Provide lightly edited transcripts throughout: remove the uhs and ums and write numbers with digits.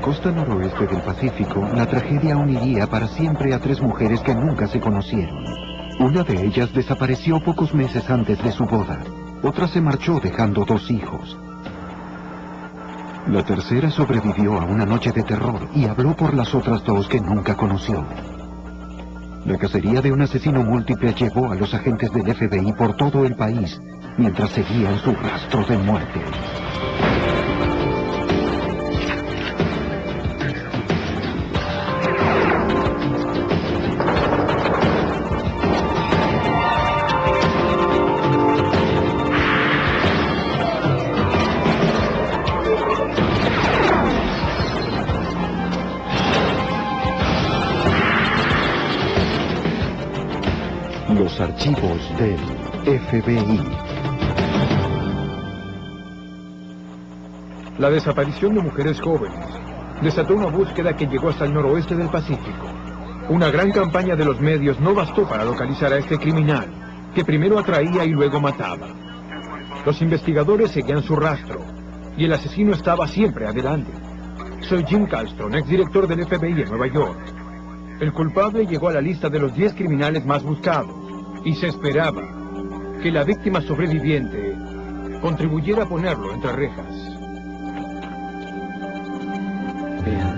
costa noroeste del Pacífico, la tragedia uniría para siempre a 3 mujeres que nunca se conocieron. Una de ellas desapareció pocos meses antes de su boda. Otra se marchó dejando 2 hijos. La tercera sobrevivió a una noche de terror y habló por las otras 2 que nunca conoció. La cacería de un asesino múltiple llevó a los agentes del FBI por todo el país, mientras seguían su rastro de muerte. Los archivos del FBI. La desaparición de mujeres jóvenes desató una búsqueda que llegó hasta el noroeste del Pacífico. Una gran campaña de los medios no bastó para localizar a este criminal, que primero atraía y luego mataba. Los investigadores seguían su rastro, y el asesino estaba siempre adelante. Soy Jim Kallstrom, exdirector del FBI en Nueva York. El culpable llegó a la lista de los 10 criminales más buscados, y se esperaba que la víctima sobreviviente contribuyera a ponerlo entre rejas. Bien.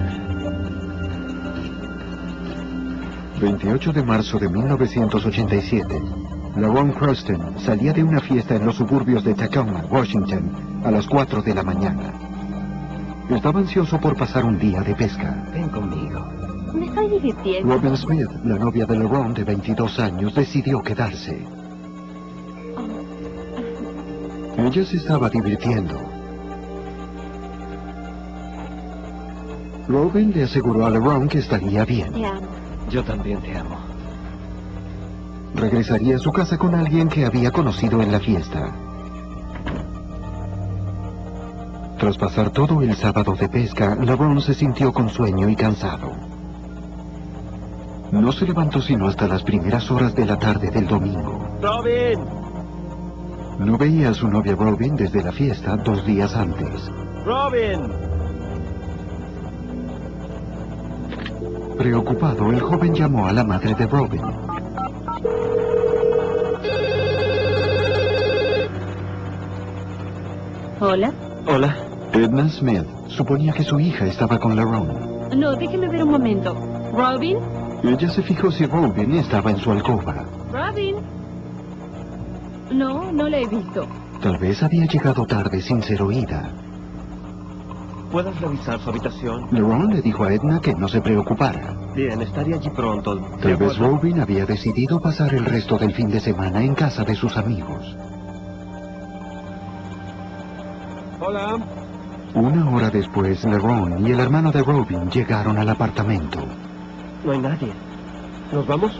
28 de marzo de 1987. LaRon Croston salía de una fiesta en los suburbios de Tacoma, Washington, a las 4 de la mañana. Estaba ansioso por pasar un día de pesca. Ven conmigo. Me estoy divirtiendo. Robin Smith, la novia de LaRon de 22 años, decidió quedarse. Ella se estaba divirtiendo. Robin le aseguró a LaRon que estaría bien. Te amo. Yo también te amo. Regresaría a su casa con alguien que había conocido en la fiesta. Tras pasar todo el sábado de pesca, LaRon se sintió con sueño y cansado. No se levantó sino hasta las primeras horas de la tarde del domingo. ¡Robin! No veía a su novia Robin desde la fiesta 2 días antes. ¡Robin! Preocupado, el joven llamó a la madre de Robin. Hola. Hola. Edna Smith suponía que su hija estaba con LaRon. No, déjeme ver un momento. ¿Robin? Ella se fijó si Robin estaba en su alcoba. ¿Robin? No, no la he visto. Tal vez había llegado tarde sin ser oída. ¿Puedes revisar su habitación? LaRon le dijo a Edna que no se preocupara. Bien, estaré allí pronto. Tal vez Robin había decidido pasar el resto del fin de semana en casa de sus amigos. Hola. 1 hora después, LaRon y el hermano de Robin llegaron al apartamento. No hay nadie. ¿Nos vamos?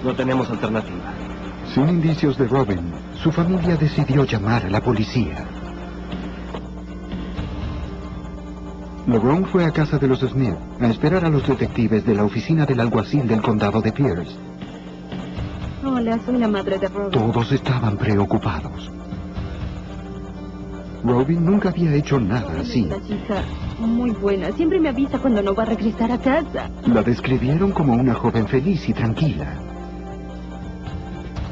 No tenemos alternativa. Sin indicios de Robin, su familia decidió llamar a la policía. LaRon fue a casa de los Smith a esperar a los detectives de la oficina del alguacil del condado de Pierce. Hola, soy la madre de Robin. Todos estaban preocupados. Robin nunca había hecho nada así. Esta chica, muy buena. Siempre me avisa cuando no va a regresar a casa. La describieron como una joven feliz y tranquila.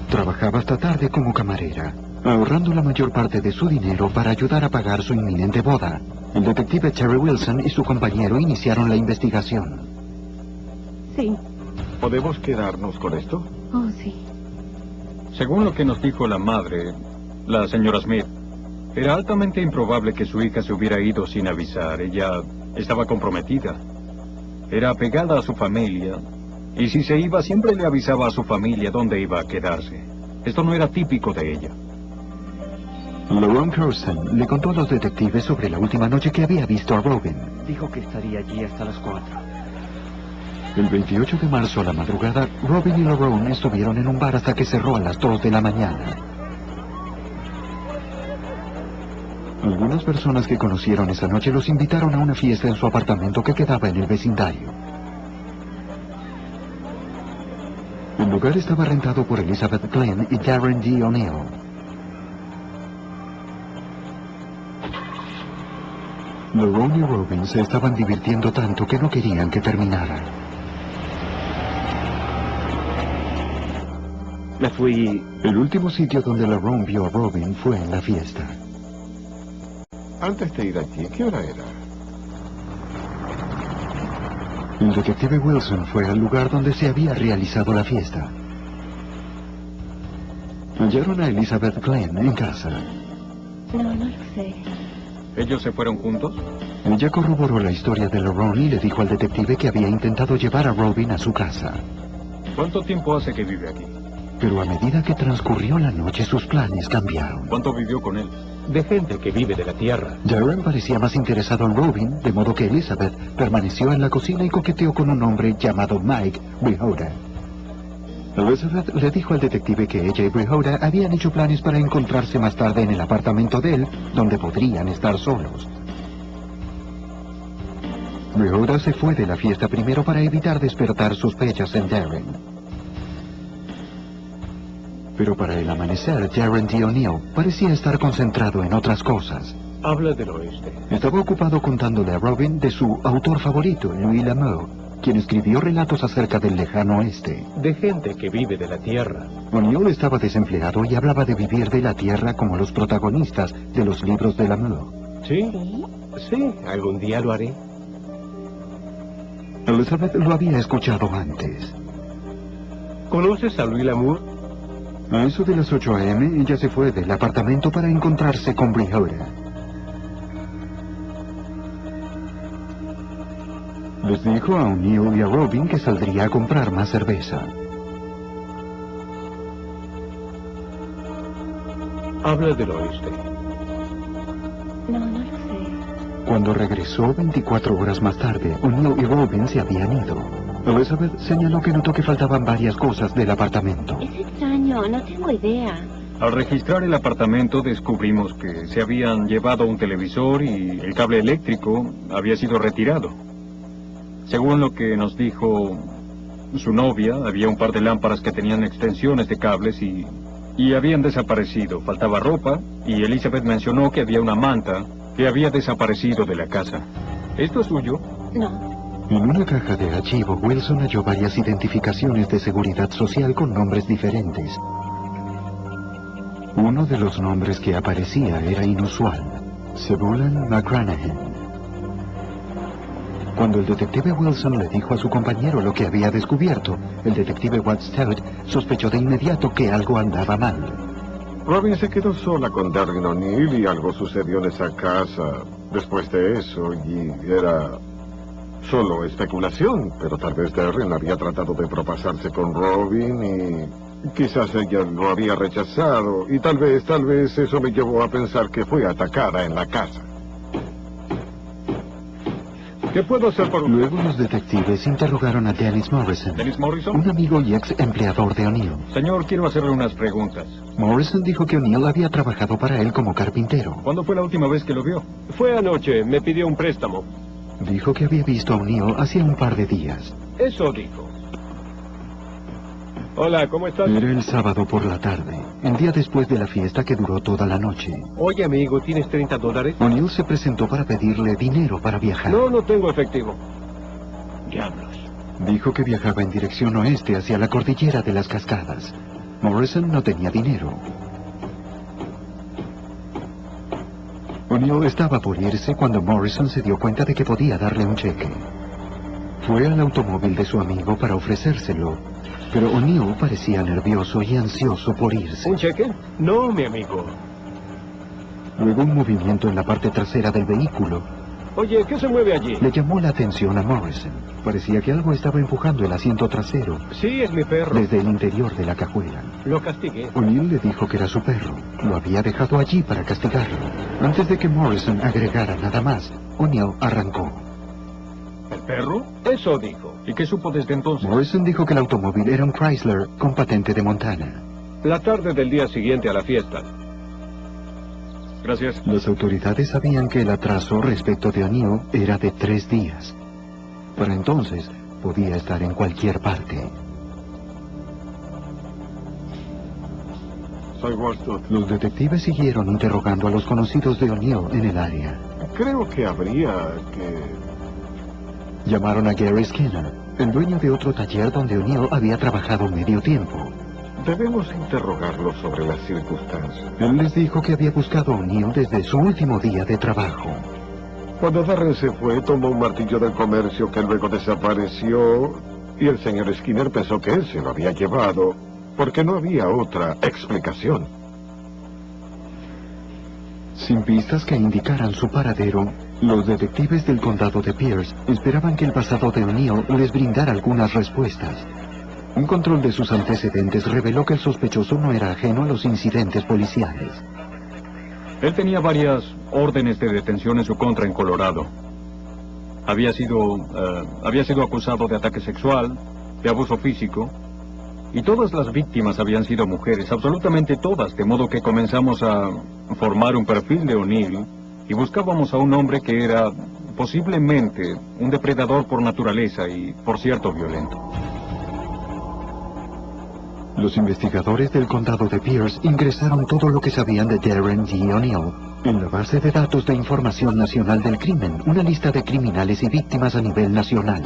Trabajaba hasta tarde como camarera, ahorrando la mayor parte de su dinero para ayudar a pagar su inminente boda. El detective Terry Wilson y su compañero iniciaron la investigación. Sí. ¿Podemos quedarnos con esto? Oh, sí. Según lo que nos dijo la madre, la señora Smith, era altamente improbable que su hija se hubiera ido sin avisar. Ella estaba comprometida. Era apegada a su familia. Y si se iba, siempre le avisaba a su familia dónde iba a quedarse. Esto no era típico de ella. LaRon Croston le contó a los detectives sobre la última noche que había visto a Robin. Dijo que estaría allí hasta las 4. El 28 de marzo a la madrugada, Robin y LaRon estuvieron en un bar hasta que cerró a las 2 de la mañana. Algunas personas que conocieron esa noche los invitaron a una fiesta en su apartamento que quedaba en el vecindario. El lugar estaba rentado por Elizabeth Glenn y Darren D. O'Neill. LaRonde y Robin se estaban divirtiendo tanto que no querían que terminara. Me fui... El último sitio donde LaRonde vio a Robin fue en la fiesta. Antes de ir allí, ¿qué hora era? El detective Wilson fue al lugar donde se había realizado la fiesta. Hallaron a Elizabeth Glenn en casa. No lo sé. ¿Ellos se fueron juntos? Ella corroboró la historia de LaRonde y le dijo al detective que había intentado llevar a Robin a su casa. ¿Cuánto tiempo hace que vive aquí? Pero a medida que transcurrió la noche, sus planes cambiaron. ¿Cuánto vivió con él? De gente que vive de la tierra. Darren parecía más interesado en Robin, de modo que Elizabeth permaneció en la cocina y coqueteó con un hombre llamado Mike Brihoda. Elizabeth le dijo al detective que ella y Brihoda habían hecho planes para encontrarse más tarde en el apartamento de él, donde podrían estar solos. Brihoda se fue de la fiesta primero para evitar despertar sospechas en Darren. Pero para el amanecer, Darren D. O'Neill parecía estar concentrado en otras cosas. Habla del oeste. Estaba ocupado contándole a Robin de su autor favorito, Louis L'Amour, quien escribió relatos acerca del lejano oeste. De gente que vive de la tierra. O'Neill estaba desempleado y hablaba de vivir de la tierra como los protagonistas de los libros de L'Amour. ¿Sí? ¿Sí? Sí, algún día lo haré. Elizabeth lo había escuchado antes. ¿Conoces a Louis L'Amour? A eso de las 8 a.m., ella se fue del apartamento para encontrarse con Brihoda. Les dijo a O'Neill y a Robin que saldría a comprar más cerveza. Habla del oeste. No lo sé. Cuando regresó 24 horas más tarde, O'Neill y Robin se habían ido. Elizabeth señaló que notó que faltaban varias cosas del apartamento. Es extraño, no tengo idea. Al registrar el apartamento descubrimos que se habían llevado un televisor y el cable eléctrico había sido retirado. Según lo que nos dijo su novia, había un par de lámparas que tenían extensiones de cables y habían desaparecido. Faltaba ropa y Elizabeth mencionó que había una manta que había desaparecido de la casa. ¿Esto es suyo? No. En una caja de archivo, Wilson halló varias identificaciones de seguridad social con nombres diferentes. Uno de los nombres que aparecía era inusual: Zebulon McCranahan. Cuando el detective Wilson le dijo a su compañero lo que había descubierto, el detective Watts sospechó de inmediato que algo andaba mal. Robin se quedó sola con Darren O'Neill y algo sucedió en esa casa después de eso y era solo especulación, pero tal vez Darren había tratado de propasarse con Robin y quizás ella lo había rechazado y tal vez eso me llevó a pensar que fue atacada en la casa. ¿Qué puedo hacer por usted? Luego los detectives interrogaron a Dennis Morrison, ¿Dennis Morrison? un amigo y ex empleador de O'Neill. Señor, quiero hacerle unas preguntas. Morrison dijo que O'Neill había trabajado para él como carpintero. ¿Cuándo fue la última vez que lo vio? Fue anoche, me pidió un préstamo. Dijo que había visto a O'Neill hacía un par de días. Eso dijo. Hola, ¿cómo estás? Era el sábado por la tarde, el día después de la fiesta que duró toda la noche. Oye, amigo, ¿tienes $30? O'Neill se presentó para pedirle dinero para viajar. No tengo efectivo. Diablos. Dijo que viajaba en dirección oeste hacia la cordillera de las Cascadas. Morrison no tenía dinero. O'Neill estaba por irse cuando Morrison se dio cuenta de que podía darle un cheque. Fue al automóvil de su amigo para ofrecérselo, pero O'Neill parecía nervioso y ansioso por irse. ¿Un cheque? No, mi amigo. Luego un movimiento en la parte trasera del vehículo Oye, ¿qué se mueve allí? le llamó la atención a Morrison. Parecía que algo estaba empujando el asiento trasero Sí, es mi perro. desde el interior de la cajuela. Lo castigué. O'Neill le dijo que era su perro. Lo había dejado allí para castigarlo. Antes de que Morrison agregara nada más, O'Neill arrancó. ¿El perro? Eso dijo. ¿Y qué supo desde entonces? Morrison dijo que el automóvil era un Chrysler con patente de Montana. La tarde del día siguiente a la fiesta. Gracias. Las autoridades sabían que el atraso respecto de O'Neill era de 3 días. Para entonces, podía estar en cualquier parte. Soy Worsted. Los detectives siguieron interrogando a los conocidos de O'Neill en el área. creo que habría que... Llamaron a Gary Skinner, el dueño de otro taller donde O'Neill había trabajado medio tiempo. Debemos interrogarlo sobre las circunstancias. Él les dijo que había buscado a O'Neill desde su último día de trabajo. Cuando Darren se fue, tomó un martillo del comercio que luego desapareció, y el señor Skinner pensó que él se lo había llevado, porque no había otra explicación. Sin pistas que indicaran su paradero, los detectives del condado de Pierce esperaban que el pasado de O'Neill les brindara algunas respuestas. Un control de sus antecedentes reveló que el sospechoso no era ajeno a los incidentes policiales. Él tenía varias órdenes de detención en su contra en Colorado. Había sido acusado de ataque sexual, de abuso físico, y todas las víctimas habían sido mujeres, absolutamente todas, de modo que comenzamos a formar un perfil de O'Neill y buscábamos a un hombre que era posiblemente un depredador por naturaleza y, por cierto, violento. Los investigadores del condado de Pierce ingresaron todo lo que sabían de Darren G. O'Neill en la base de datos de información nacional del crimen, una lista de criminales y víctimas a nivel nacional.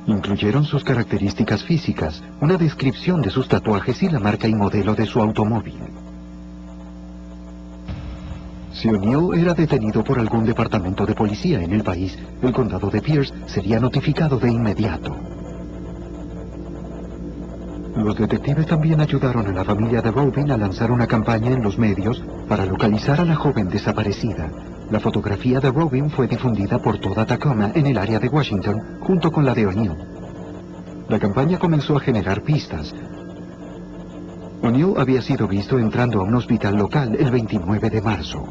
Incluyeron sus características físicas, una descripción de sus tatuajes y la marca y modelo de su automóvil. Si O'Neill era detenido por algún departamento de policía en el país, el condado de Pierce sería notificado de inmediato. Los detectives también ayudaron a la familia de Robin a lanzar una campaña en los medios para localizar a la joven desaparecida. La fotografía de Robin fue difundida por toda Tacoma en el área de Washington, junto con la de O'Neill. La campaña comenzó a generar pistas. O'Neill había sido visto entrando a un hospital local el 29 de marzo.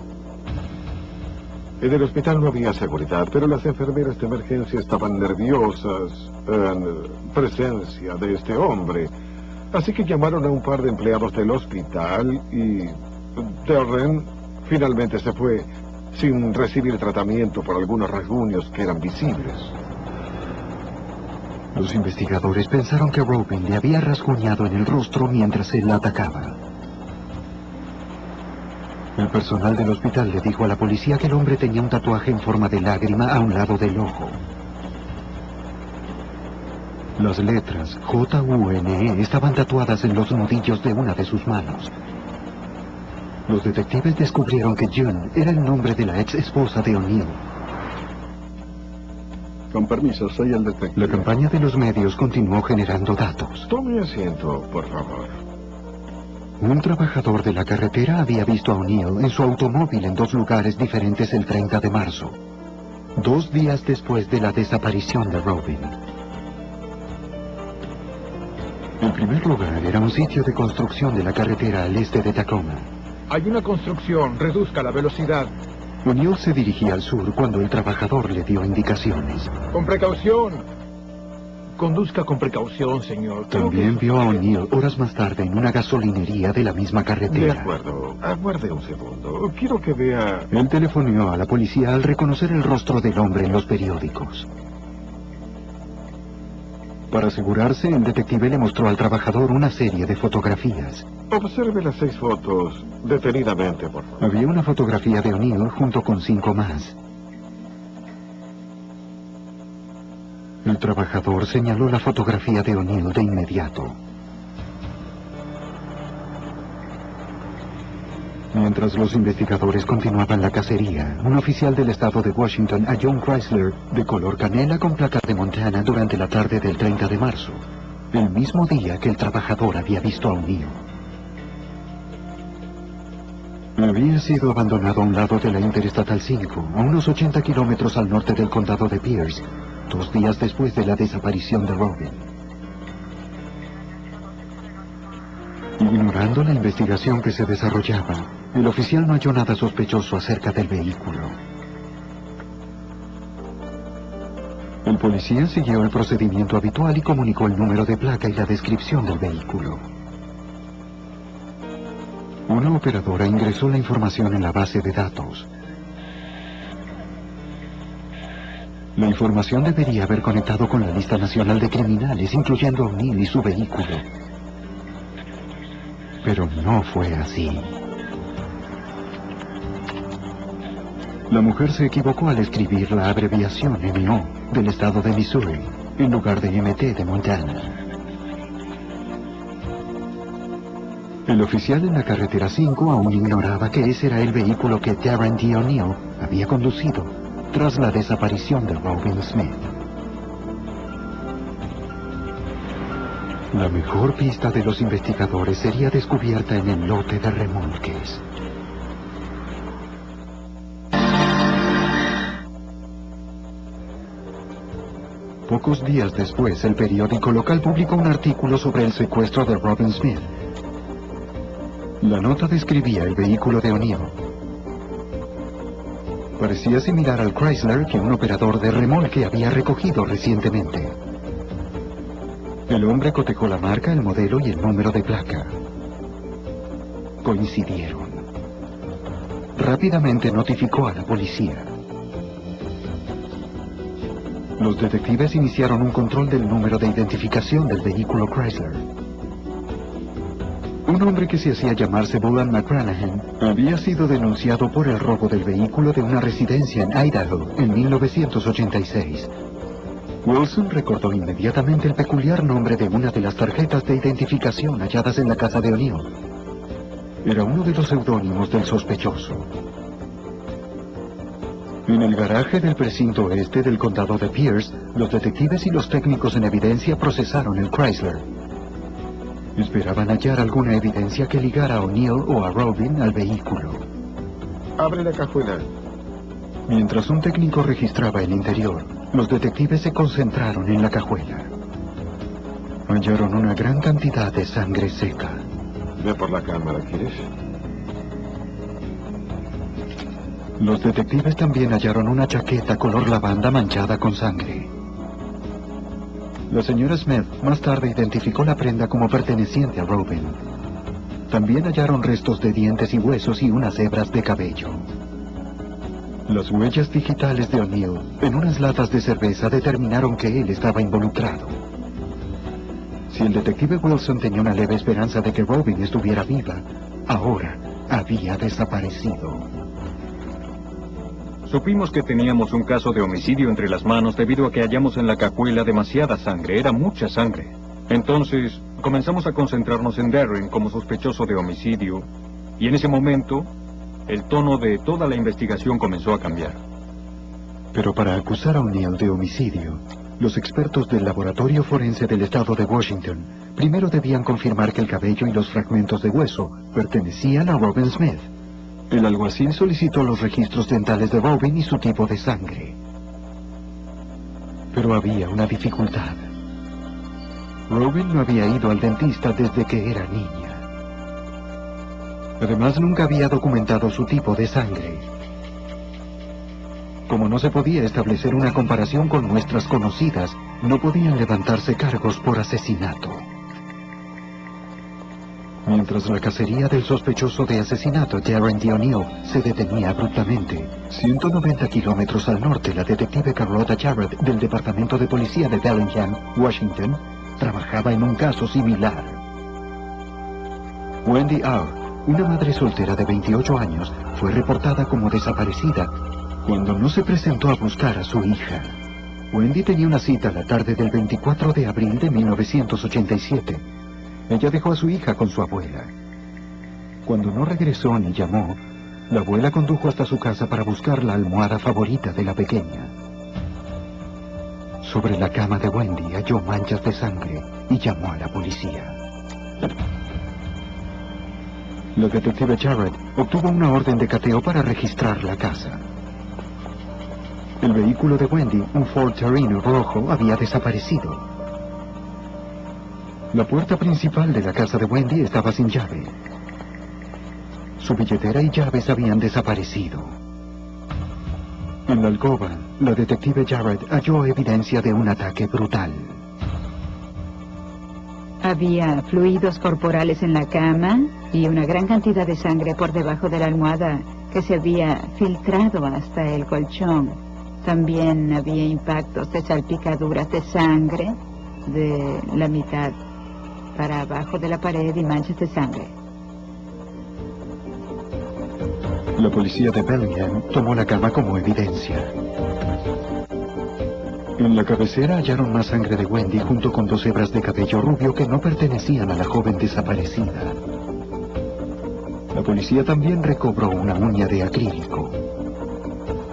En el hospital no había seguridad, pero las enfermeras de emergencia estaban nerviosas en presencia de este hombre. Así que llamaron a un par de empleados del hospital y Darren finalmente se fue sin recibir tratamiento por algunos rasguños que eran visibles. Los investigadores pensaron que Robin le había rasguñado en el rostro mientras él la atacaba. El personal del hospital le dijo a la policía que el hombre tenía un tatuaje en forma de lágrima a un lado del ojo. Las letras J-U-N-E estaban tatuadas en los nudillos de una de sus manos. Los detectives descubrieron que June era el nombre de la ex esposa de O'Neill. Con permiso, soy el detective. La campaña de los medios continuó generando datos. Tome asiento, por favor. Un trabajador de la carretera había visto a O'Neill en su automóvil en 2 lugares diferentes el 30 de marzo, 2 días después de la desaparición de Robin. El primer lugar era un sitio de construcción de la carretera al este de Tacoma. Hay una construcción, reduzca la velocidad. O'Neill se dirigía al sur cuando el trabajador le dio indicaciones. Con precaución. Conduzca con precaución, señor. También vio a O'Neill horas más tarde en una gasolinería de la misma De carretera. acuerdo, aguarde un segundo. Quiero que vea... Él telefoneó a la policía al reconocer el rostro del hombre en los periódicos. Para asegurarse, el detective le mostró al trabajador una serie de fotografías. Observe las 6 fotos detenidamente, por favor. Había una fotografía de O'Neill junto con 5 más. El trabajador señaló la fotografía de O'Neill de inmediato. Mientras los investigadores continuaban la cacería, un oficial del estado de Washington halló un Chrysler de color canela con placas de Montana durante la tarde del 30 de marzo, el mismo día que el trabajador había visto a O'Neill. Había sido abandonado a un lado de la Interestatal 5, a unos 80 kilómetros al norte del condado de Pierce, 2 días después de la desaparición de Robin. Ignorando la investigación que se desarrollaba, el oficial no halló nada sospechoso acerca del vehículo. El policía siguió el procedimiento habitual y comunicó el número de placa y la descripción del vehículo. Una operadora ingresó la información en la base de datos. La información debería haber conectado con la lista nacional de criminales, incluyendo a O'Neill y su vehículo. Pero no fue así. La mujer se equivocó al escribir la abreviación MO del estado de Missouri en lugar de MT de Montana. El oficial en la carretera 5 aún ignoraba que ese era el vehículo que Darren D. O'Neill había conducido tras la desaparición de Robin Smith. La mejor pista de los investigadores sería descubierta en el lote de remolques. Pocos días después, el periódico local publicó un artículo sobre el secuestro de Robin Smith. La nota describía el vehículo de O'Neill. Parecía similar al Chrysler que un operador de remolque había recogido recientemente. El hombre cotejó la marca, el modelo y el número de placa. Coincidieron. Rápidamente notificó a la policía. Los detectives iniciaron un control del número de identificación del vehículo Chrysler. Un hombre que se hacía llamarse Bullen McCranahan había sido denunciado por el robo del vehículo de una residencia en Idaho en 1986. Wilson recordó inmediatamente el peculiar nombre de una de las tarjetas de identificación halladas en la casa de O'Neill. Era uno de los seudónimos del sospechoso. En el garaje del precinto oeste del condado de Pierce, los detectives y los técnicos en evidencia procesaron el Chrysler. Esperaban hallar alguna evidencia que ligara a O'Neill o a Robin al vehículo. Abre la cajuela. Mientras un técnico registraba el interior, los detectives se concentraron en la cajuela. Hallaron una gran cantidad de sangre seca. Ve por la cámara, ¿quieres? Los detectives también hallaron una chaqueta color lavanda manchada con sangre. La señora Smith más tarde identificó la prenda como perteneciente a Robin. También hallaron restos de dientes y huesos y unas hebras de cabello. Las huellas digitales de O'Neill en unas latas de cerveza determinaron que él estaba involucrado. Si el detective Wilson tenía una leve esperanza de que Robin estuviera viva, ahora había desaparecido. Supimos que teníamos un caso de homicidio entre las manos debido a que hallamos en la cajuela demasiada sangre, era mucha sangre. Entonces, comenzamos a concentrarnos en Darren como sospechoso de homicidio, y en ese momento, el tono de toda la investigación comenzó a cambiar. Pero para acusar a O'Neill de homicidio, los expertos del laboratorio forense del estado de Washington primero debían confirmar que el cabello y los fragmentos de hueso pertenecían a Robin Smith. El alguacil solicitó los registros dentales de Robin y su tipo de sangre. Pero había una dificultad. Robin no había ido al dentista desde que era niña. Además, nunca había documentado su tipo de sangre. Como no se podía establecer una comparación con muestras conocidas, no podían levantarse cargos por asesinato. Mientras la cacería del sospechoso de asesinato, Darren D. O'Neill, se detenía abruptamente, 190 kilómetros al norte, la detective Carlotta Jarrett del Departamento de Policía de Bellingham, Washington, trabajaba en un caso similar. Wendy Au, una madre soltera de 28 años, fue reportada como desaparecida cuando no se presentó a buscar a su hija. Wendy tenía una cita la tarde del 24 de abril de 1987. Ella dejó a su hija con su abuela. Cuando no regresó ni llamó, la abuela condujo hasta su casa para buscar la almohada favorita de la pequeña. Sobre la cama de Wendy halló manchas de sangre y llamó a la policía. La detective Jarrett obtuvo una orden de cateo para registrar la casa. El vehículo de Wendy, un Ford Torino rojo, había desaparecido. La puerta principal de la casa de Wendy estaba sin llave. Su billetera y llaves habían desaparecido. En la alcoba, la detective Jarrett halló evidencia de un ataque brutal. Había fluidos corporales en la cama y una gran cantidad de sangre por debajo de la almohada que se había filtrado hasta el colchón. También había impactos de salpicaduras de sangre de la mitad para abajo de la pared y manchas de sangre. La policía de Bellingham tomó la cama como evidencia. En la cabecera hallaron más sangre de Wendy junto con 2 hebras de cabello rubio que no pertenecían a la joven desaparecida. La policía también recobró una uña de acrílico.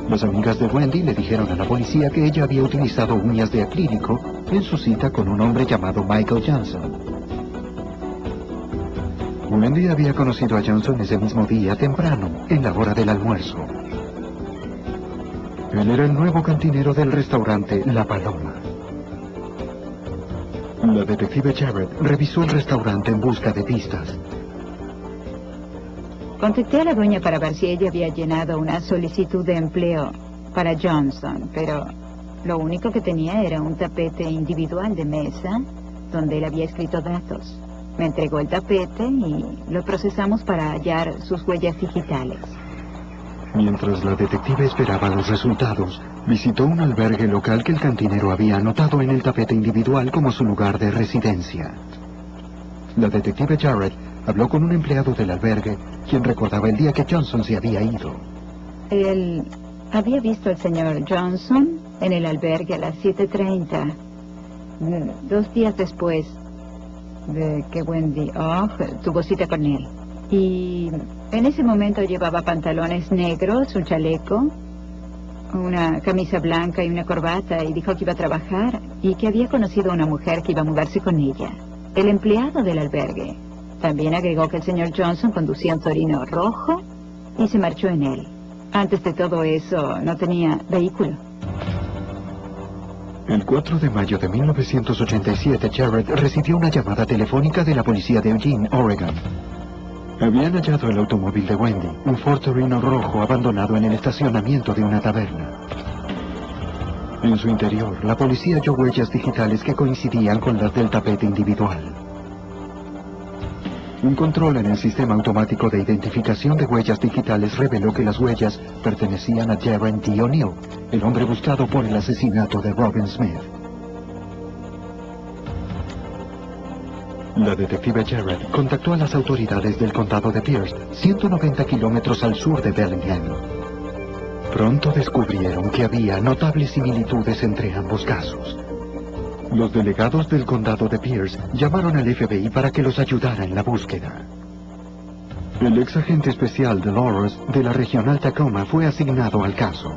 Las amigas de Wendy le dijeron a la policía que ella había utilizado uñas de acrílico en su cita con un hombre llamado Michael Johnson. Wendy había conocido a Johnson ese mismo día temprano, en la hora del almuerzo. Él era el nuevo cantinero del restaurante La Paloma. La detective Jarrett revisó el restaurante en busca de pistas. Contacté a la dueña para ver si ella había llenado una solicitud de empleo para Johnson, pero lo único que tenía era un tapete individual de mesa donde él había escrito datos. Me entregó el tapete y lo procesamos para hallar sus huellas digitales. Mientras la detective esperaba los resultados, visitó un albergue local que el cantinero había anotado en el tapete individual como su lugar de residencia. La detective Jarrett habló con un empleado del albergue, quien recordaba el día que Johnson se había ido. Él había visto al señor Johnson en el albergue a las 7:30, 2 días después de que Wendy tuvo cita con él. Y en ese momento llevaba pantalones negros, un chaleco, una camisa blanca y una corbata, y dijo que iba a trabajar y que había conocido a una mujer que iba a mudarse con ella. El empleado del albergue también agregó que el señor Johnson conducía un Torino rojo y se marchó en él. Antes de todo eso, no tenía vehículo. El 4 de mayo de 1987, Jarrett recibió una llamada telefónica de la policía de Eugene, Oregon. Habían hallado el automóvil de Wendy, un Ford Torino rojo abandonado en el estacionamiento de una taberna. En su interior, la policía halló huellas digitales que coincidían con las del tapete individual. Un control en el sistema automático de identificación de huellas digitales reveló que las huellas pertenecían a Darren D. O'Neill, el hombre buscado por el asesinato de Robin Smith. La detective Jarrett contactó a las autoridades del condado de Pierce, 190 kilómetros al sur de Bellingham. Pronto descubrieron que había notables similitudes entre ambos casos. Los delegados del condado de Pierce llamaron al FBI para que los ayudara en la búsqueda. El ex agente especial de Loras de la regional Tacoma fue asignado al caso.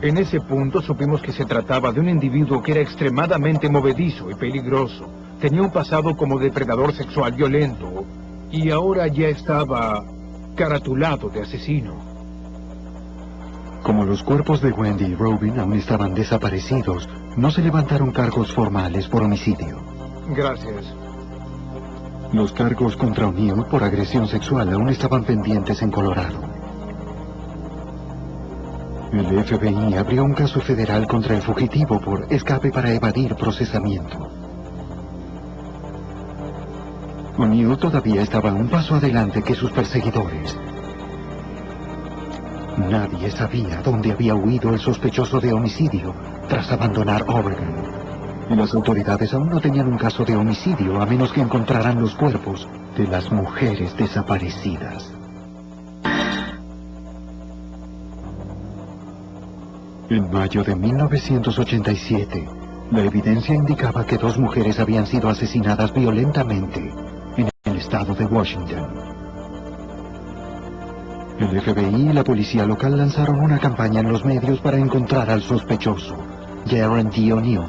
En ese punto supimos que se trataba de un individuo que era extremadamente movedizo y peligroso. Tenía un pasado como depredador sexual violento y ahora ya estaba caratulado de asesino. Como los cuerpos de Wendy y Robin aún estaban desaparecidos, no se levantaron cargos formales por homicidio. Gracias. Los cargos contra O'Neill por agresión sexual aún estaban pendientes en Colorado. El FBI abrió un caso federal contra el fugitivo por escape para evadir procesamiento. O'Neill todavía estaba un paso adelante que sus perseguidores. Nadie sabía dónde había huido el sospechoso de homicidio tras abandonar Oregon. Y las autoridades aún no tenían un caso de homicidio a menos que encontraran los cuerpos de las mujeres desaparecidas. En mayo de 1987, la evidencia indicaba que 2 mujeres habían sido asesinadas violentamente en el estado de Washington. El FBI y la policía local lanzaron una campaña en los medios para encontrar al sospechoso, Darren D. O'Neill.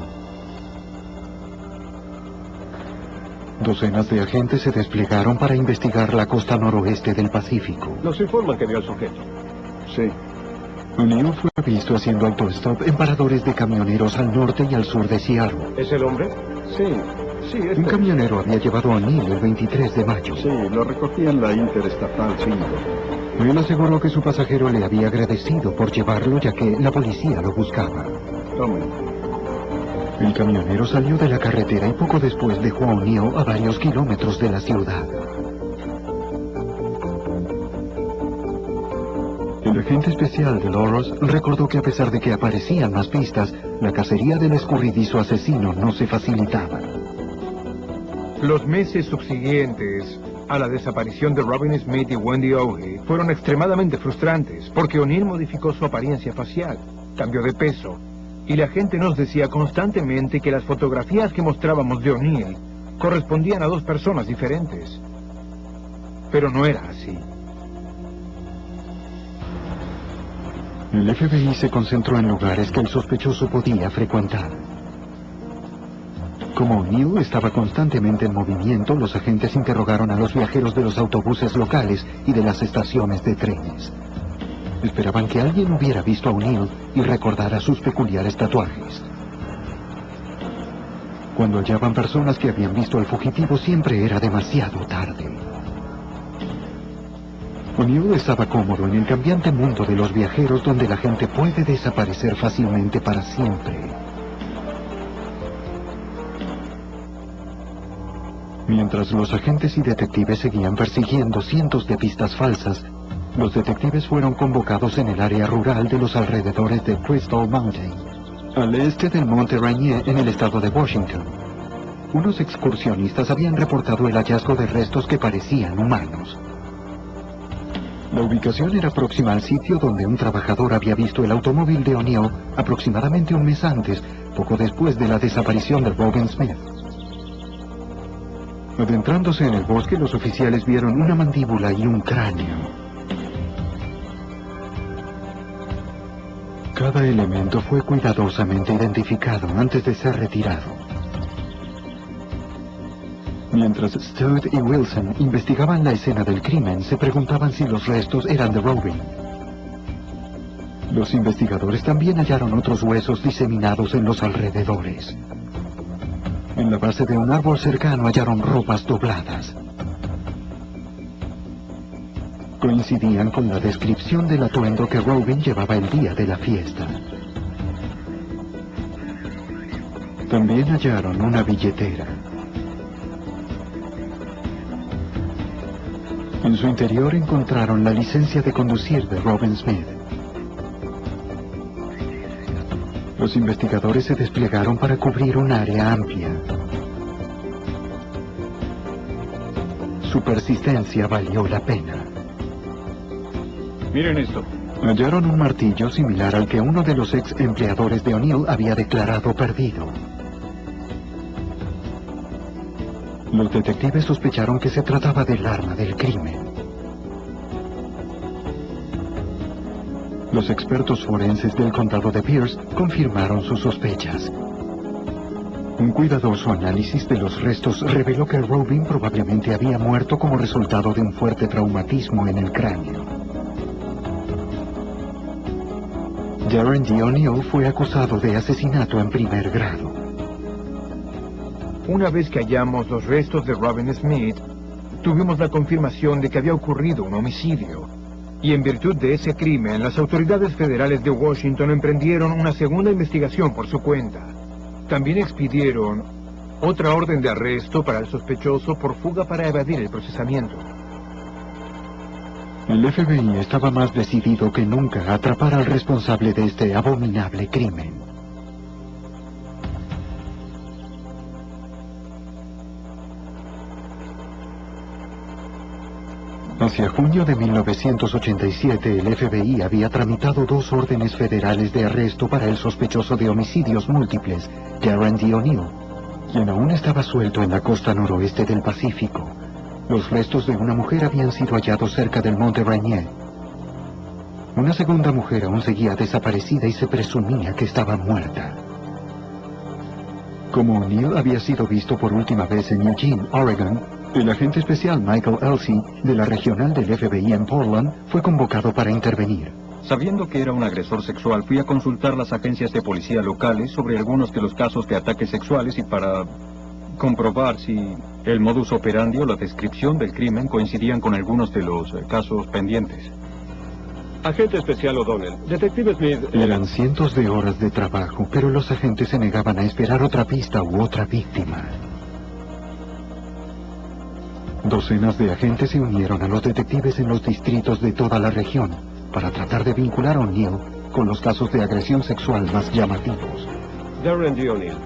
Docenas de agentes se desplegaron para investigar la costa noroeste del Pacífico. Nos informan que vio al sujeto. Sí. O'Neill fue visto haciendo autostop en paradores de camioneros al norte y al sur de Seattle. ¿Es el hombre? Sí, Un camionero había llevado a O'Neill el 23 de mayo. Sí, lo recogía en la Interestatal 5. Él aseguró que su pasajero le había agradecido por llevarlo ya que la policía lo buscaba. Tome. El camionero salió de la carretera y poco después dejó a O'Neill a varios kilómetros de la ciudad. El agente especial de Loras recordó que a pesar de que aparecían más pistas, la cacería del escurridizo asesino no se facilitaba. Los meses subsiguientes a la desaparición de Robin Smith y Wendy Oge fueron extremadamente frustrantes, porque O'Neill modificó su apariencia facial, cambió de peso, y la gente nos decía constantemente que las fotografías que mostrábamos de O'Neill correspondían a dos personas diferentes. Pero no era así. El FBI se concentró en lugares que el sospechoso podía frecuentar. Como O'Neill estaba constantemente en movimiento, los agentes interrogaron a los viajeros de los autobuses locales y de las estaciones de trenes. Esperaban que alguien hubiera visto a O'Neill y recordara sus peculiares tatuajes. Cuando hallaban personas que habían visto al fugitivo, siempre era demasiado tarde. O'Neill estaba cómodo en el cambiante mundo de los viajeros, donde la gente puede desaparecer fácilmente para siempre. Mientras los agentes y detectives seguían persiguiendo cientos de pistas falsas, los detectives fueron convocados en el área rural de los alrededores de Crystal Mountain, al este del Monte Rainier en el estado de Washington. Unos excursionistas habían reportado el hallazgo de restos que parecían humanos. La ubicación era próxima al sitio donde un trabajador había visto el automóvil de O'Neill aproximadamente un mes antes, poco después de la desaparición de Robin Smith. Adentrándose en el bosque, los oficiales vieron una mandíbula y un cráneo. Cada elemento fue cuidadosamente identificado antes de ser retirado. Mientras Stout y Wilson investigaban la escena del crimen, se preguntaban si los restos eran de Robin. Los investigadores también hallaron otros huesos diseminados en los alrededores. En la base de un árbol cercano hallaron ropas dobladas. Coincidían con la descripción del atuendo que Robin llevaba el día de la fiesta. También hallaron una billetera. En su interior encontraron la licencia de conducir de Robin Smith. Los investigadores se desplegaron para cubrir un área amplia. Su persistencia valió la pena. Miren esto. Hallaron un martillo similar al que uno de los ex empleadores de O'Neill había declarado perdido. Los detectives sospecharon que se trataba del arma del crimen. Los expertos forenses del condado de Pierce confirmaron sus sospechas. Un cuidadoso análisis de los restos reveló que Robin probablemente había muerto como resultado de un fuerte traumatismo en el cráneo. Darren D. O'Neill fue acusado de asesinato en primer grado. Una vez que hallamos los restos de Robin Smith, tuvimos la confirmación de que había ocurrido un homicidio. Y en virtud de ese crimen, las autoridades federales de Washington emprendieron una segunda investigación por su cuenta. También expidieron otra orden de arresto para el sospechoso por fuga para evadir el procesamiento. El FBI estaba más decidido que nunca a atrapar al responsable de este abominable crimen. Hacia junio de 1987, el FBI había tramitado 2 órdenes federales de arresto para el sospechoso de homicidios múltiples, Darren D. O'Neill, quien aún estaba suelto en la costa noroeste del Pacífico. Los restos de una mujer habían sido hallados cerca del Monte Rainier. Una segunda mujer aún seguía desaparecida y se presumía que estaba muerta. Como O'Neill había sido visto por última vez en Eugene, Oregon, el agente especial Michael Elsey, de la regional del FBI en Portland, fue convocado para intervenir. Sabiendo que era un agresor sexual, fui a consultar las agencias de policía locales sobre algunos de los casos de ataques sexuales y para comprobar si el modus operandi o la descripción del crimen coincidían con algunos de los casos pendientes. Agente especial O'Donnell, detective Smith... Eran cientos de horas de trabajo, pero los agentes se negaban a esperar otra pista u otra víctima. Docenas de agentes se unieron a los detectives en los distritos de toda la región para tratar de vincular a O'Neill con los casos de agresión sexual más llamativos. Darren D. O'Neill.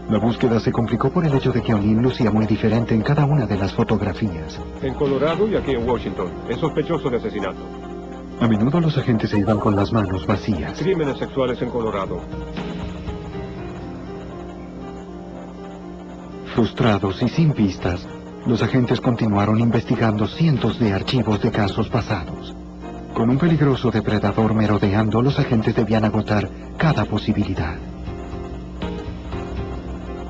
La búsqueda se complicó por el hecho de que O'Neill lucía muy diferente en cada una de las fotografías. En Colorado y aquí en Washington. Es sospechoso de asesinato. A menudo los agentes se iban con las manos vacías. Crímenes sexuales en Colorado. Frustrados y sin pistas, los agentes continuaron investigando cientos de archivos de casos pasados. Con un peligroso depredador merodeando, los agentes debían agotar cada posibilidad.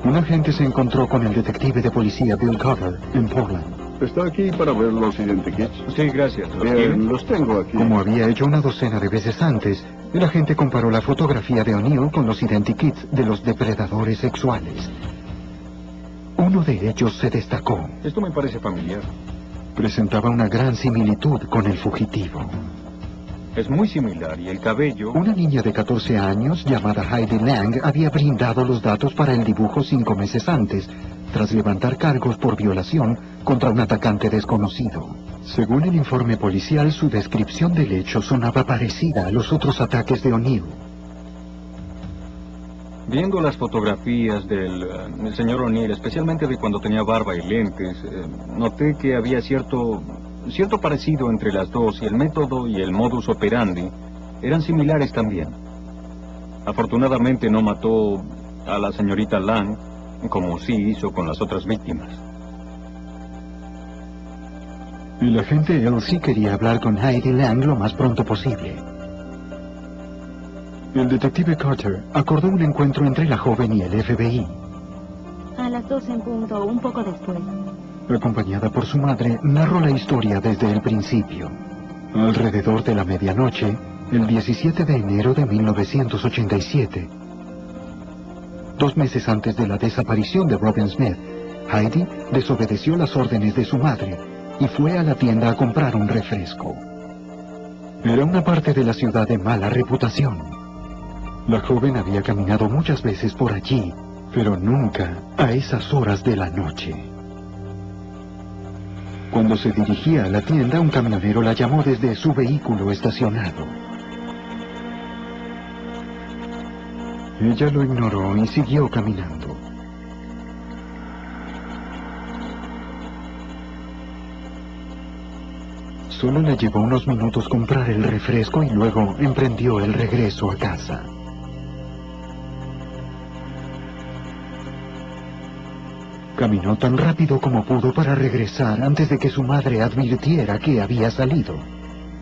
Un agente se encontró con el detective de policía Bill Cover en Portland. ¿Está aquí para ver los identikits? Sí, gracias. ¿Los Bien, tiene? los tengo aquí. Como había hecho una docena de veces antes, el agente comparó la fotografía de O'Neill con los identikits de los depredadores sexuales. Uno de ellos se destacó. Esto me parece familiar. Presentaba una gran similitud con el fugitivo. Es muy similar y el cabello... Una niña de 14 años llamada Heidi Lang había brindado los datos para el dibujo 5 meses antes, tras levantar cargos por violación contra un atacante desconocido. Según el informe policial, su descripción del hecho sonaba parecida a los otros ataques de O'Neill. Viendo las fotografías del señor O'Neill, especialmente de cuando tenía barba y lentes, noté que había cierto parecido entre las dos y el método y el modus operandi eran similares también. Afortunadamente no mató a la señorita Lang, como sí hizo con las otras víctimas. El agente sí quería hablar con Heidi Lang lo más pronto posible. El detective Carter acordó un encuentro entre la joven y el FBI. A las 12 en punto, un poco después. Acompañada por su madre, narró la historia desde el principio. Alrededor de la medianoche, el 17 de enero de 1987, 2 meses antes de la desaparición de Robin Smith, Heidi desobedeció las órdenes de su madre y fue a la tienda a comprar un refresco. Era una parte de la ciudad de mala reputación. La joven había caminado muchas veces por allí, pero nunca a esas horas de la noche. Cuando se dirigía a la tienda, un camionero la llamó desde su vehículo estacionado. Ella lo ignoró y siguió caminando. Solo le llevó unos minutos comprar el refresco y luego emprendió el regreso a casa. Caminó tan rápido como pudo para regresar antes de que su madre advirtiera que había salido.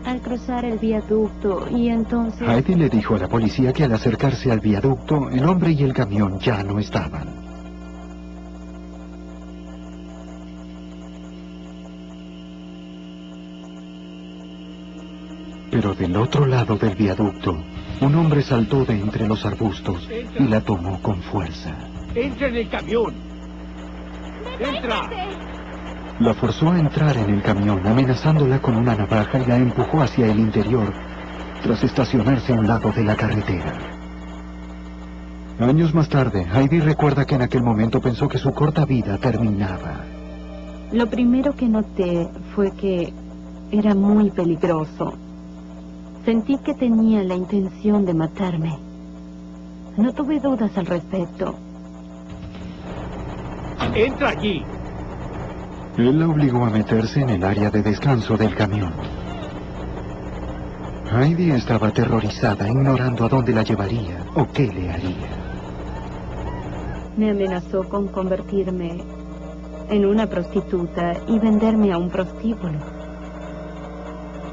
Al cruzar el viaducto y entonces... Heidi le dijo a la policía que al acercarse al viaducto, el hombre y el camión ya no estaban. Pero del otro lado del viaducto, un hombre saltó de entre los arbustos y la tomó con fuerza. ¡Entra en el camión! ¡Entra! La forzó a entrar en el camión, amenazándola con una navaja y la empujó hacia el interior, tras estacionarse a un lado de la carretera. Años más tarde, Heidi recuerda que en aquel momento pensó que su corta vida terminaba. Lo primero que noté fue que era muy peligroso. Sentí que tenía la intención de matarme. No tuve dudas al respecto. ¡Entra allí! Él la obligó a meterse en el área de descanso del camión. Heidi estaba aterrorizada, ignorando a dónde la llevaría o qué le haría. Me amenazó con convertirme en una prostituta y venderme a un prostíbulo.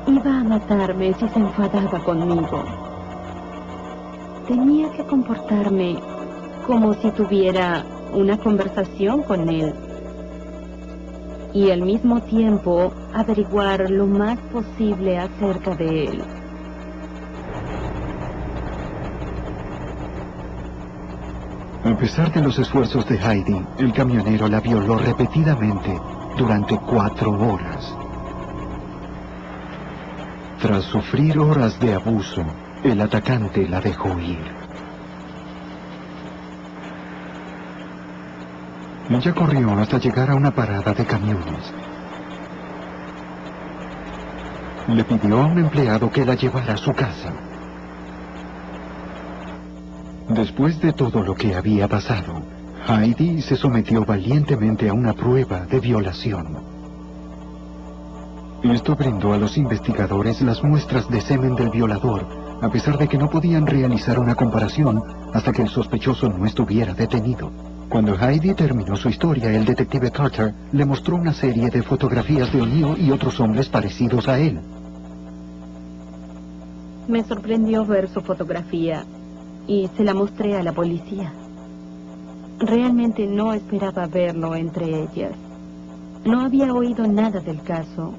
Iba a matarme si se enfadaba conmigo. Tenía que comportarme como si tuviera una conversación con él y al mismo tiempo averiguar lo más posible acerca de él. A pesar de los esfuerzos de Heidi, el camionero la violó repetidamente durante 4 horas. Tras sufrir horas de abuso, el atacante la dejó ir. Ella corrió hasta llegar a una parada de camiones. Le pidió a un empleado que la llevara a su casa. Después de todo lo que había pasado, Heidi se sometió valientemente a una prueba de violación. Esto brindó a los investigadores las muestras de semen del violador, a pesar de que no podían realizar una comparación hasta que el sospechoso no estuviera detenido. Cuando Heidi terminó su historia, el detective Carter le mostró una serie de fotografías de O'Neill y otros hombres parecidos a él. Me sorprendió ver su fotografía y se la mostré a la policía. Realmente no esperaba verlo entre ellas. No había oído nada del caso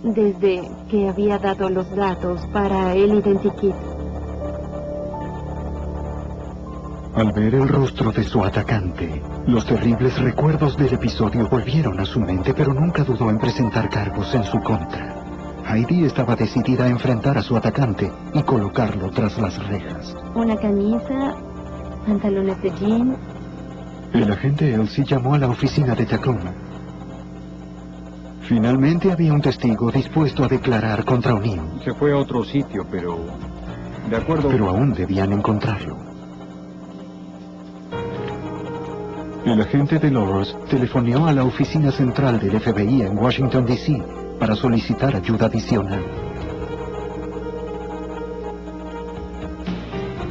desde que había dado los datos para el identikit. Al ver el rostro de su atacante, los terribles recuerdos del episodio volvieron a su mente, pero nunca dudó en presentar cargos en su contra. Heidi estaba decidida a enfrentar a su atacante y colocarlo tras las rejas. Una camisa, pantalones de jean. El agente Elsie llamó a la oficina de Tacoma. Finalmente había un testigo dispuesto a declarar contra O'Neill. Se fue a otro sitio, pero... de acuerdo... Pero aún debían encontrarlo. El agente Delores telefoneó a la oficina central del FBI en Washington, D.C. para solicitar ayuda adicional.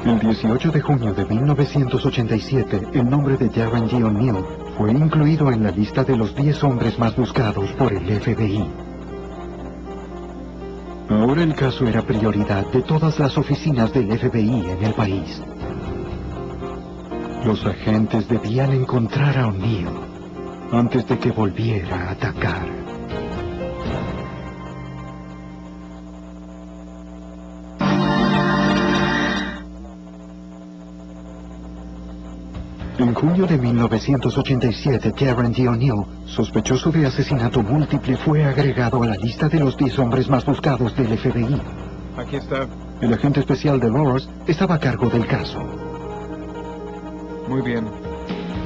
El 18 de junio de 1987, el nombre de Darren G. O'Neill fue incluido en la lista de los 10 hombres más buscados por el FBI. Ahora el caso era prioridad de todas las oficinas del FBI en el país. Los agentes debían encontrar a O'Neill antes de que volviera a atacar. En junio de 1987, Darren G. O'Neill, sospechoso de asesinato múltiple, fue agregado a la lista de los 10 hombres más buscados del FBI. Aquí está. El agente especial Delores estaba a cargo del caso. Muy bien.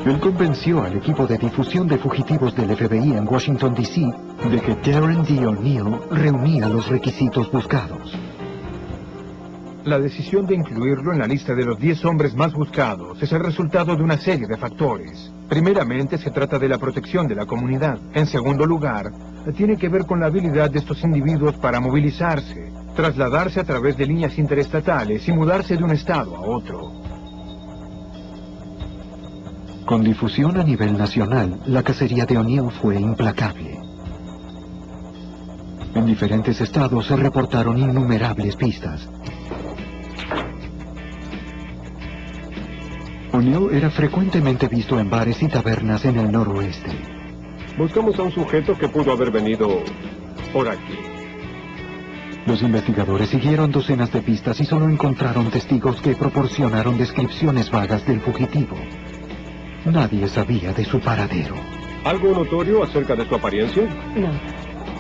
Él convenció al equipo de difusión de fugitivos del FBI en Washington, D.C. de que Darren D. O'Neill reunía los requisitos buscados. La decisión de incluirlo en la lista de los 10 hombres más buscados es el resultado de una serie de factores. Primeramente, se trata de la protección de la comunidad. En segundo lugar, tiene que ver con la habilidad de estos individuos para movilizarse, trasladarse a través de líneas interestatales y mudarse de un estado a otro. Con difusión a nivel nacional, la cacería de O'Neill fue implacable. En diferentes estados se reportaron innumerables pistas. O'Neill era frecuentemente visto en bares y tabernas en el noroeste. Buscamos a un sujeto que pudo haber venido por aquí. Los investigadores siguieron docenas de pistas y solo encontraron testigos que proporcionaron descripciones vagas del fugitivo. Nadie sabía de su paradero. ¿Algo notorio acerca de su apariencia? No,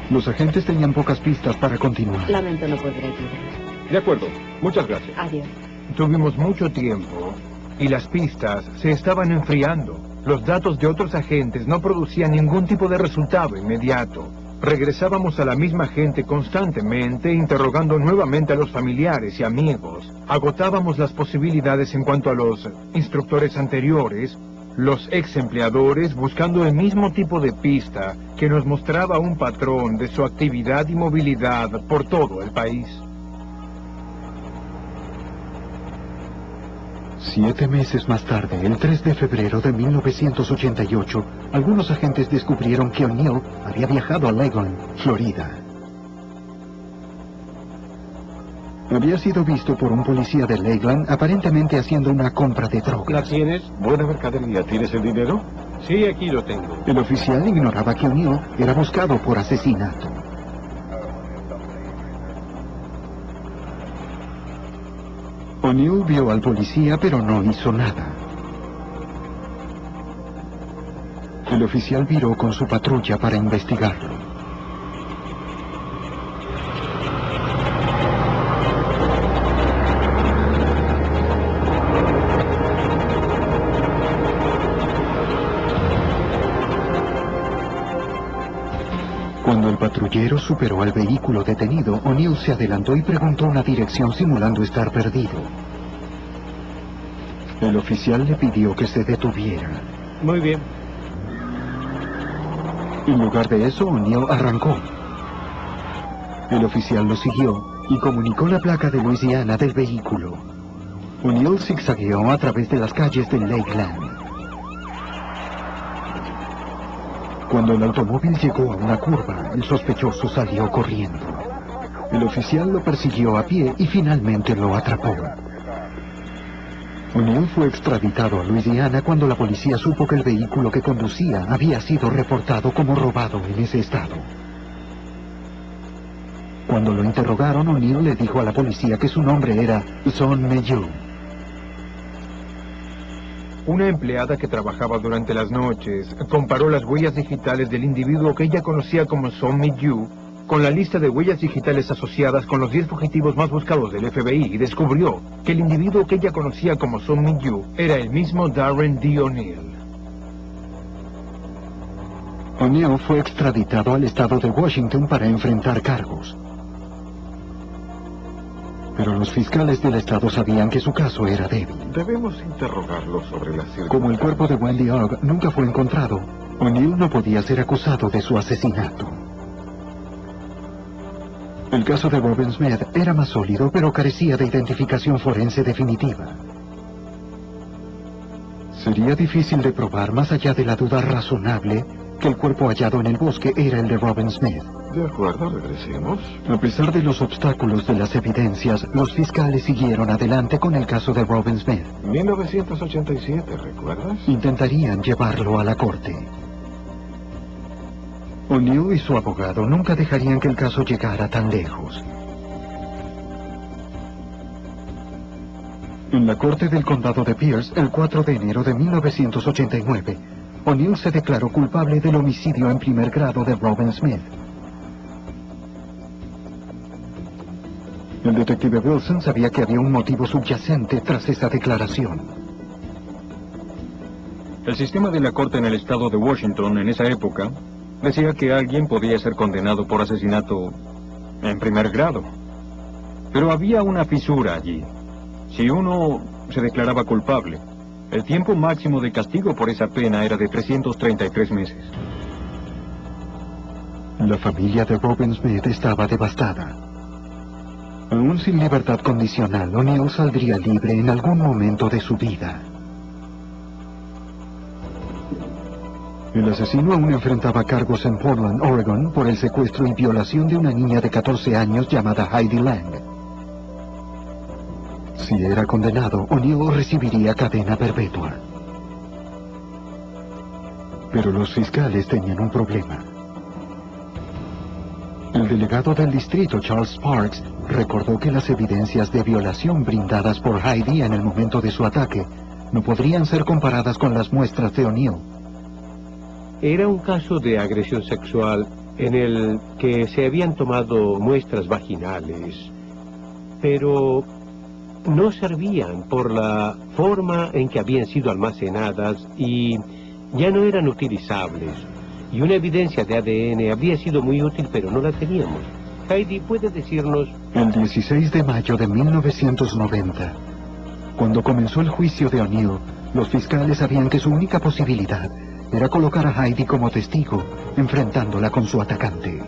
Los agentes tenían pocas pistas para continuar. lamento no poder ayudar. De acuerdo. Muchas gracias. Adiós. Tuvimos mucho tiempo y las pistas se estaban enfriando. Los datos de otros agentes no producían ningún tipo de resultado inmediato. Regresábamos a la misma gente constantemente, interrogando nuevamente a los familiares y amigos. Agotábamos las posibilidades en cuanto a los instructores anteriores, los ex empleadores, buscando el mismo tipo de pista que nos mostraba un patrón de su actividad y movilidad por todo el país. 7 meses más tarde, el 3 de febrero de 1988, algunos agentes descubrieron que O'Neill había viajado a Lakeland, Florida. Había sido visto por un policía de Lakeland aparentemente haciendo una compra de drogas. ¿La tienes? Buena mercadería. ¿Tienes el dinero? Sí, aquí lo tengo. El oficial ignoraba que O'Neill era buscado por asesinato. O'Neill vio al policía, pero no hizo nada. El oficial viró con su patrulla para investigarlo. Cuando el patrullero superó al vehículo detenido, O'Neill se adelantó y preguntó una dirección simulando estar perdido. El oficial le pidió que se detuviera. Muy bien. En lugar de eso, O'Neill arrancó. El oficial lo siguió y comunicó la placa de Luisiana del vehículo. O'Neill zigzagueó a través de las calles de Lakeland. Cuando el automóvil llegó a una curva, el sospechoso salió corriendo. El oficial lo persiguió a pie y finalmente lo atrapó. O'Neill fue extraditado a Luisiana cuando la policía supo que el vehículo que conducía había sido reportado como robado en ese estado. Cuando lo interrogaron, O'Neill le dijo a la policía que su nombre era Son Me-Yu. Una empleada que trabajaba durante las noches comparó las huellas digitales del individuo que ella conocía como Son Me-Yu con la lista de huellas digitales asociadas con los 10 fugitivos más buscados del FBI y descubrió que el individuo que ella conocía como Son Me-Yu era el mismo Darren D. O'Neill. O'Neill fue extraditado al estado de Washington para enfrentar cargos. Pero los fiscales del estado sabían que su caso era débil. Debemos interrogarlo sobre las circunstancias. Como el cuerpo de Wendy Ogg nunca fue encontrado, O'Neill no podía ser acusado de su asesinato. El caso de Robin Smith era más sólido, pero carecía de identificación forense definitiva. Sería difícil de probar, más allá de la duda razonable, que el cuerpo hallado en el bosque era el de Robin Smith. De acuerdo, regresemos. A pesar de los obstáculos de las evidencias, los fiscales siguieron adelante con el caso de Robin Smith. 1987, ¿recuerdas? Intentarían llevarlo a la corte. O'Neill y su abogado nunca dejarían que el caso llegara tan lejos. En la corte del condado de Pierce, el 4 de enero de 1989, O'Neill se declaró culpable del homicidio en primer grado de Robin Smith. El detective Wilson sabía que había un motivo subyacente tras esa declaración. El sistema de la corte en el estado de Washington en esa época decía que alguien podía ser condenado por asesinato en primer grado. Pero había una fisura allí. Si uno se declaraba culpable, el tiempo máximo de castigo por esa pena era de 333 meses. La familia de Robin Smith estaba devastada. Aún sin libertad condicional, O'Neill saldría libre en algún momento de su vida. El asesino aún enfrentaba cargos en Portland, Oregon, por el secuestro y violación de una niña de 14 años llamada Heidi Lang. Si era condenado, O'Neill recibiría cadena perpetua. Pero los fiscales tenían un problema. El delegado del distrito, Charles Sparks, recordó que las evidencias de violación brindadas por Heidi en el momento de su ataque no podrían ser comparadas con las muestras de O'Neill. Era un caso de agresión sexual en el que se habían tomado muestras vaginales, pero no servían por la forma en que habían sido almacenadas y ya no eran utilizables. Y una evidencia de ADN habría sido muy útil, pero no la teníamos. Heidi, ¿puede decirnos? El 16 de mayo de 1990, cuando comenzó el juicio de O'Neill, los fiscales sabían que su única posibilidad era colocar a Heidi como testigo, enfrentándola con su atacante.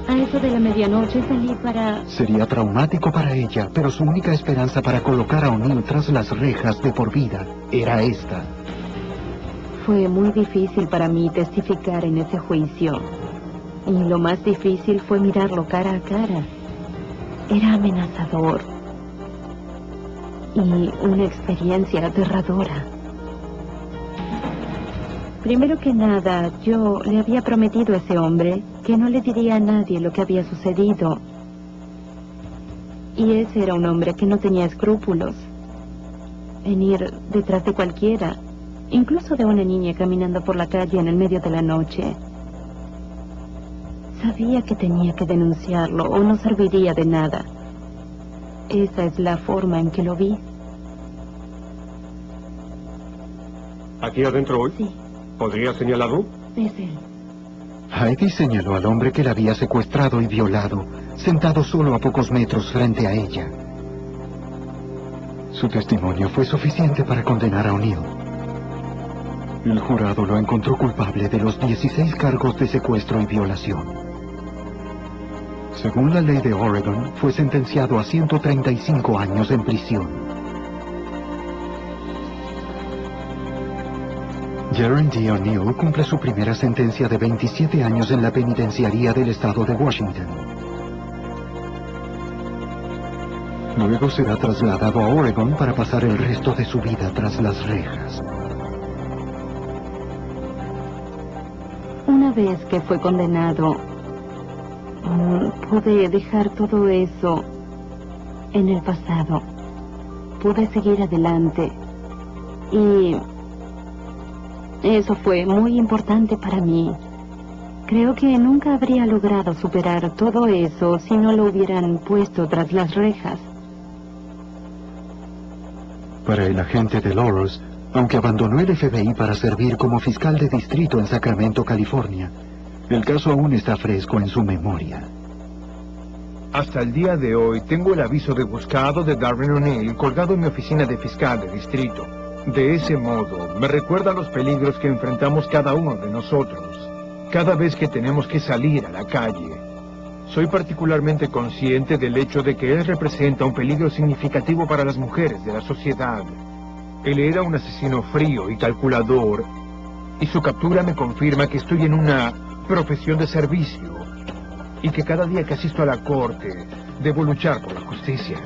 A eso de la medianoche salí para... Sería traumático para ella, pero su única esperanza para colocar a O'Neill tras las rejas de por vida era esta. Fue muy difícil para mí testificar en ese juicio. Y lo más difícil fue mirarlo cara a cara. Era amenazador. Y una experiencia aterradora. Primero que nada, yo le había prometido a ese hombre que no le diría a nadie lo que había sucedido. Y ese era un hombre que no tenía escrúpulos en ir detrás de cualquiera, incluso de una niña caminando por la calle en el medio de la noche. Sabía que tenía que denunciarlo o no serviría de nada. Esa es la forma en que lo vi. ¿Aquí adentro hoy? Sí, ¿Podría señalarlo? es él. Heidi señaló al hombre que la había secuestrado y violado, sentado solo a pocos metros frente a ella. Su testimonio fue suficiente para condenar a O'Neill. El jurado lo encontró culpable de los 16 cargos de secuestro y violación. Según la ley de Oregon, fue sentenciado a 135 años en prisión. Jaron D. O'Neill cumple su primera sentencia de 27 años en la penitenciaría del estado de Washington. Luego será trasladado a Oregon para pasar el resto de su vida tras las rejas. Una vez que fue condenado, pude dejar todo eso en el pasado. Pude seguir adelante. Y eso fue muy importante para mí. Creo que nunca habría logrado superar todo eso si no lo hubieran puesto tras las rejas. Para el agente de Loros, aunque abandonó el FBI para servir como fiscal de distrito en Sacramento, California, el caso aún está fresco en su memoria. Hasta el día de hoy tengo el aviso de buscado de Darren O'Neill colgado en mi oficina de fiscal de distrito. De ese modo, me recuerda los peligros que enfrentamos cada uno de nosotros, cada vez que tenemos que salir a la calle. Soy particularmente consciente del hecho de que él representa un peligro significativo para las mujeres de la sociedad. Él era un asesino frío y calculador, y su captura me confirma que estoy en una profesión de servicio, y que cada día que asisto a la corte, debo luchar por la justicia.